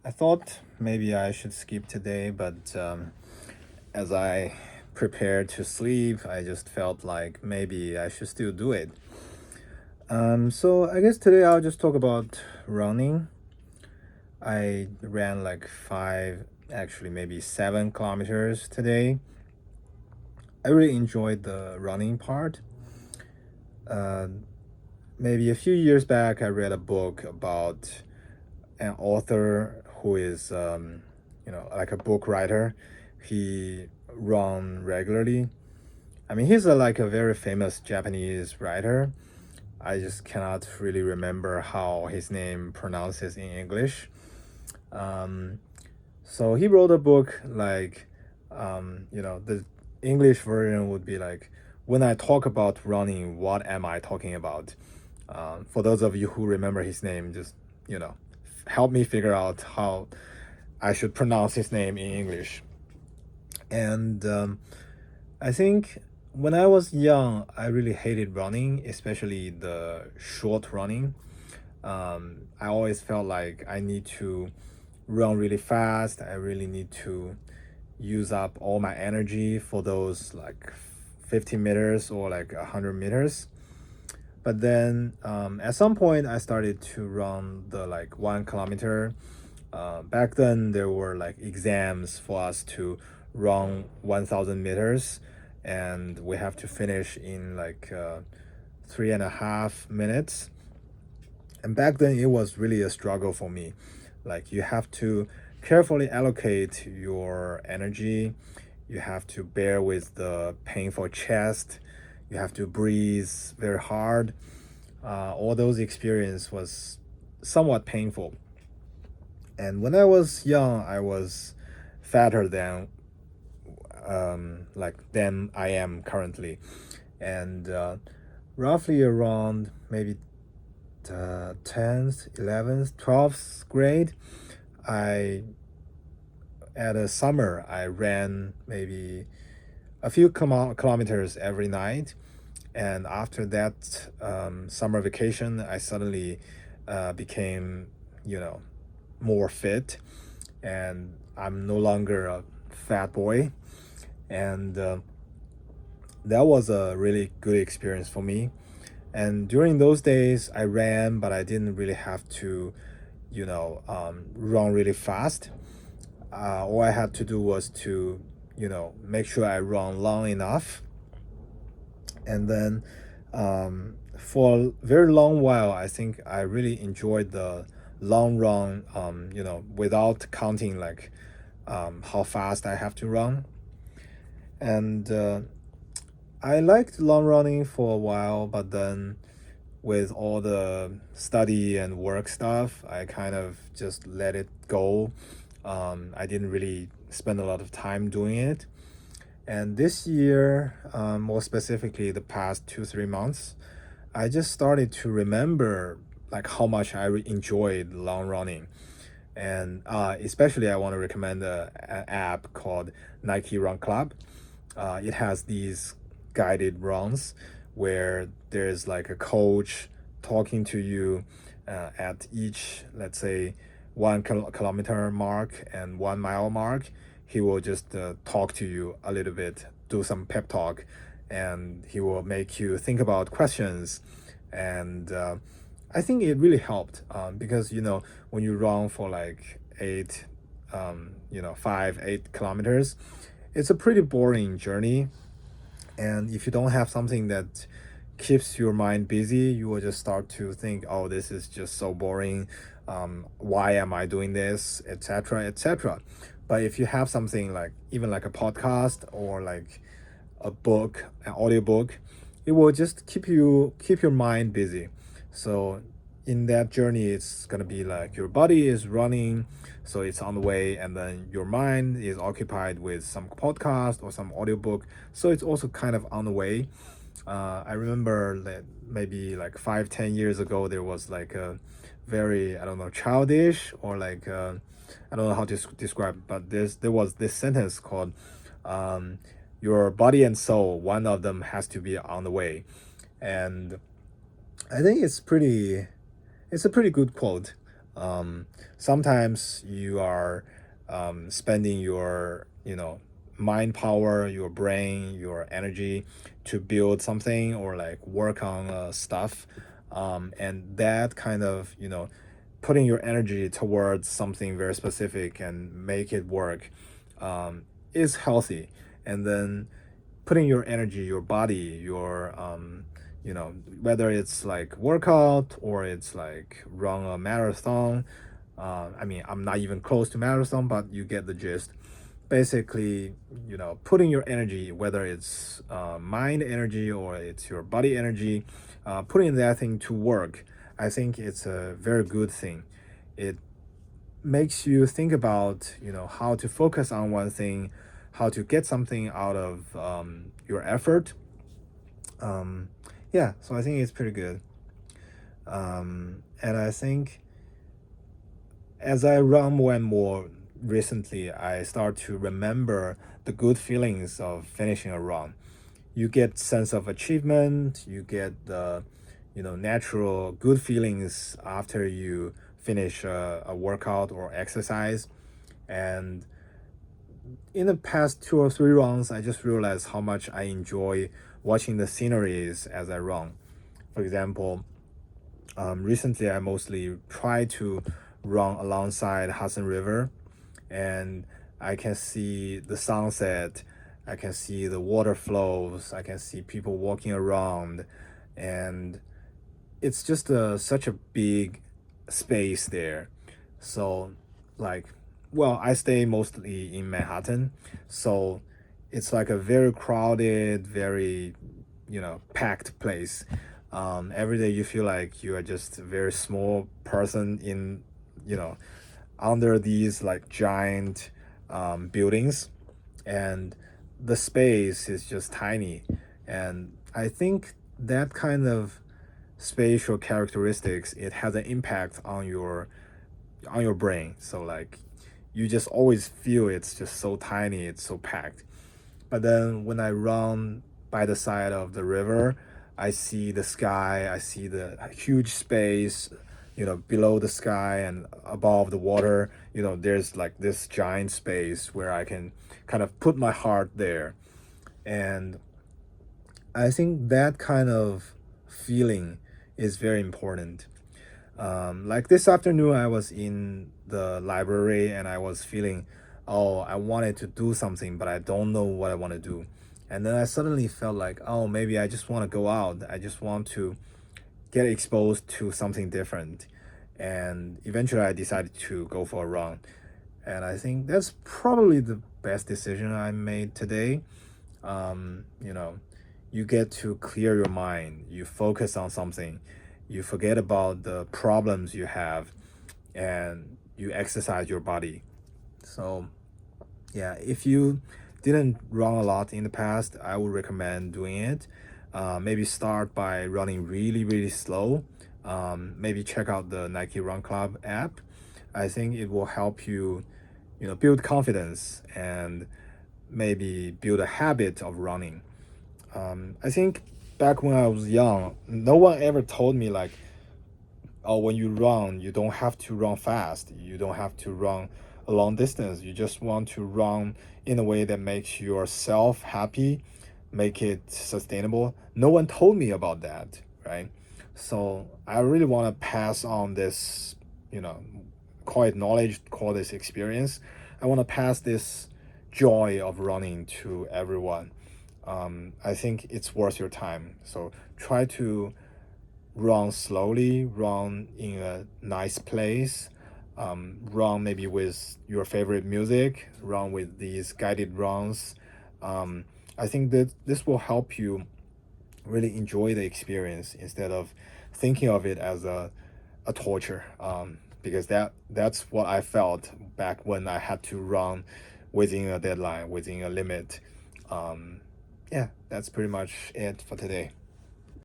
I thought maybe I should skip today, but as I prepared to sleep, I just felt like maybe I should still do it. So I guess today I'll just talk about running. I ran like five, actually maybe 7 kilometers today. I really enjoyed the running part. Uh, Maybe a few years back, I read a book about an author who is, like a book writer. He run regularly. I mean, he's like a very famous Japanese writer. I just cannot really remember how his name pronounces in English. Um, so he wrote a book like, the English version would be like, when I talk about running, what am I talking about? For those of you who remember his name, just, you know, help me figure out how I should pronounce his name in English. And I think when I was young, I really hated running, especially the short running. I always felt like I need to run really fast. I really need to use up all my energy for those like 50 meters or like 100 meters. But then at some point, I started to run the like 1 kilometer. Back then, there were like exams for us to run 1,000 meters, and we have to finish in like 3.5 minutes. And back then, it was really a struggle for me. Like, you have to carefully allocate your energy, you have to bear with the painful chest, you have to breathe very hard. All those experience was somewhat painful. And when I was young, I was fatter than than I am currently, and roughly around maybe 10th, 11th, 12th grade, I at a summer I ran maybe a few kilometers every night, and after that summer vacation, I suddenly became, you know, more fit, and I'm no longer a fat boy. And that was a really good experience for me. And during those days, I ran, but I didn't really have to, run really fast. All I had to do was to, make sure I run long enough. And then for a very long while, I think I really enjoyed the long run, without counting like how fast I have to run. And I liked long running for a while, but then with all the study and work stuff, I kind of just let it go. I didn't really spend a lot of time doing it. And this year, more specifically, the past 3 months, I just started to remember like how much I enjoyed long running. And especially, I want to recommend an app called Nike Run Club. It has these guided runs where there's like a coach talking to you at each, let's say, 1 kilometer mark and 1 mile mark. He will just talk to you a little bit, do some pep talk, and he will make you think about questions. And I think it really helped because, when you run for like 5, 8 kilometers, it's a pretty boring journey. And if you don't have something that keeps your mind busy, you will just start to think, oh, this is just so boring. Why am I doing this, etc., etc. But if you have something like even like a podcast or like a book, an audiobook, it will just keep your mind busy. So in that journey, it's gonna be like your body is running, so it's on the way, and then your mind is occupied with some podcast or some audiobook, so it's also kind of on the way. I remember that maybe like 5, 10 years ago, there was like a very, I don't know, childish or like I don't know how to describe, but there was this sentence called your body and soul, one of them has to be on the way. And I think it's a pretty good quote. Sometimes you are spending your, mind power, your brain, your energy to build something or like work on stuff. And that kind of, putting your energy towards something very specific and make it work um, is healthy. And then putting your energy, your body, your whether it's like workout or it's like run a marathon. I mean, I'm not even close to marathon, but you get the gist. Basically, putting your energy, whether it's mind energy or it's your body energy, putting that thing to work, I think it's a very good thing. It makes you think about, how to focus on one thing, how to get something out of your effort. um, yeah, so I think it's pretty good. And I think as I run more and more recently, I start to remember the good feelings of finishing a run. You get sense of achievement, you get the, natural good feelings after you finish a workout or exercise. And in the past 2 or 3 runs, I just realized how much I enjoy watching the sceneries as I run. For example, recently I mostly try to run alongside Hudson River, and I can see the sunset, I can see the water flows, I can see people walking around, and it's just such a big space there. So, like, well, I stay mostly in Manhattan, so it's like a very crowded, very, packed place. Every day you feel like you are just a very small person in, you know, under these like giant buildings, and the space is just tiny. And I think that kind of spatial characteristics, it has an impact on your brain. So like you just always feel it's just so tiny, it's so packed. But then when I run by the side of the river, I see the sky, I see the huge space, below the sky and above the water. There's like this giant space where I can kind of put my heart there. And I think that kind of feeling is very important. Like this afternoon, I was in the library and I was feeling, oh, I wanted to do something, but I don't know what I want to do. And then I suddenly felt like, oh, maybe I just want to go out. I just want to get exposed to something different. And eventually, I decided to go for a run. And I think that's probably the best decision I made today. um, you know, you get to clear your mind, you focus on something, you forget about the problems you have, and you exercise your body. So, yeah, if you didn't run a lot in the past, I would recommend doing it. Maybe start by running really, really slow. Maybe check out the Nike Run Club app. I think it will help you, build confidence and maybe build a habit of running. I think back when I was young, no one ever told me like, oh, when you run, you don't have to run fast. You don't have to run a long distance. You just want to run in a way that makes yourself happy, make it sustainable. No one told me about that, right? So I really want to pass on this, you know, call it knowledge, call this experience. I want to pass this joy of running to everyone. I think it's worth your time. So try to run slowly, run in a nice place, run maybe with your favorite music, run with these guided runs. I think that this will help you really enjoy the experience instead of thinking of it as a torture. Because that's what I felt back when I had to run within a deadline, within a limit. Um, yeah, that's pretty much it for today.